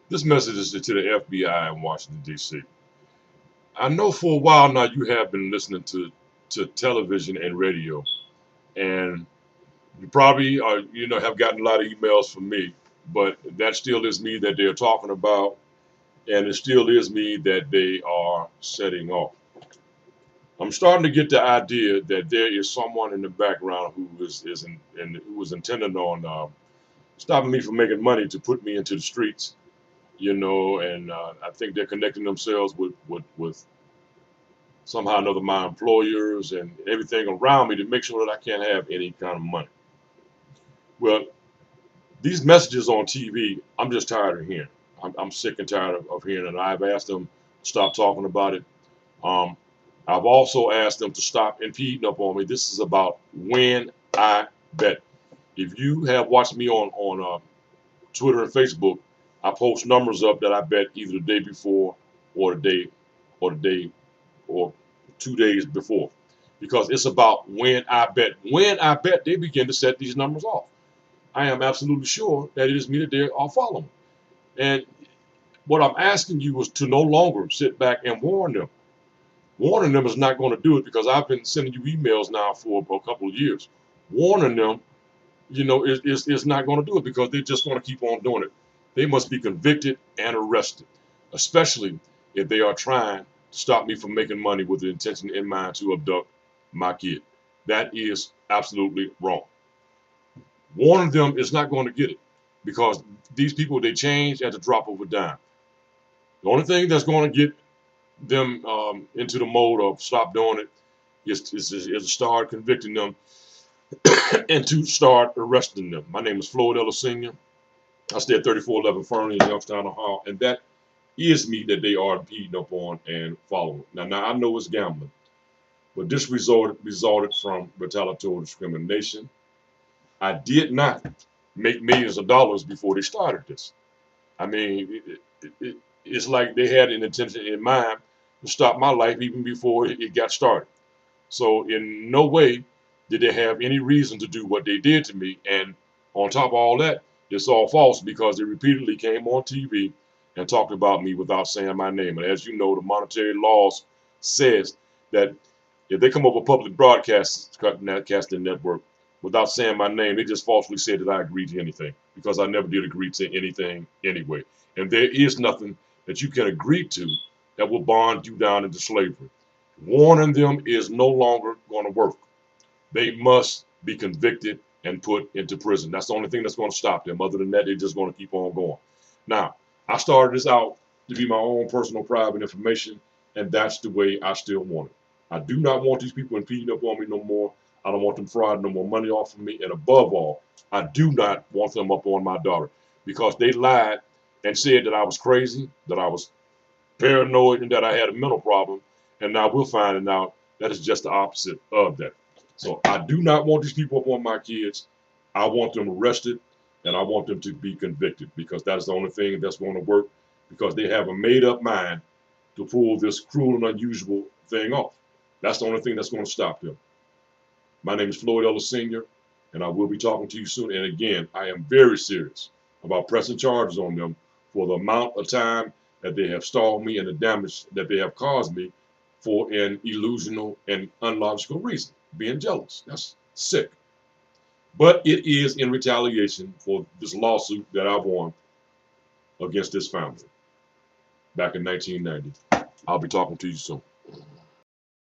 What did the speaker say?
This message is to the FBI in Washington, D.C. I know for a while now you have been listening to television and radio, and you probably have gotten a lot of emails from me, but that still is me that they're talking about, and it still is me that they are setting off. I'm starting to get the idea that there is someone in the background who who was intending on stopping me from making money to put me into the streets, and I think they're connecting themselves with somehow or another my employers and everything around me to make sure that I can't have any kind of money. Well, these messages on TV, I'm just tired of hearing. I'm sick and tired of hearing it. I've asked them to stop talking about it. Um, I've also asked them to stop impeding up on me. This is about when I bet. If you have watched me on Twitter and Facebook, I post numbers up that I bet either the day before or the day or 2 days before, because it's about when I bet. When I bet, they begin to set these numbers off. I am absolutely sure that it is me that they are following. And what I'm asking you is to no longer sit back and warn them. Warning them is not going to do it, because I've been sending you emails now for a couple of years. Warning them, is not going to do it, because they're just going to keep on doing it. They must be convicted and arrested, especially if they are trying to stop me from making money with the intention in mind to abduct my kid. That is absolutely wrong. Warning them is not going to get it, because these people, they change at the drop of a dime. The only thing that's going to get them into the mode of stop doing it is to start convicting them and to start arresting them. My name is Floyd Ellis Sr. I stay at 3411 Fernley in Youngstown, Ohio, and that is me that they are impeding up on and following. Now I know it's gambling, but this resulted from retaliatory discrimination. I did not make millions of dollars before they started this. I mean, it's like they had an intention in mind to stop my life even before it got started. So in no way did they have any reason to do what they did to me. And on top of all that, it's all false, because they repeatedly came on TV and talked about me without saying my name. And as you know, the monetary laws says that if they come up with public broadcasting network without saying my name, they just falsely said that I agreed to anything, because I never did agree to anything anyway. And there is nothing that you can agree to that will bond you down into slavery. Warning them is no longer going to work. They must be convicted and put into prison. That's the only thing that's going to stop them. Other than that, they're just going to keep on going. Now, I started this out to be my own personal private information, and that's the way I still want it. I do not want these people impeding up on me no more. I don't want them frauding no more money off of me. And above all, I do not want them up on my daughter, because they lied and said that I was crazy, that I was paranoid, and that I had a mental problem. And now we're finding out that it's just the opposite of that. So I do not want these people up on my kids. I want them arrested, and I want them to be convicted, because that's the only thing that's going to work, because they have a made up mind to pull this cruel and unusual thing off. That's the only thing that's going to stop them. My name is Floyd Ellis Sr., and I will be talking to you soon. And again, I am very serious about pressing charges on them for the amount of time that they have stalled me and the damage that they have caused me for an illusional and unlogical reason, being jealous. That's sick. But it is in retaliation for this lawsuit that I won against this family back in 1990. I'll be talking to you soon.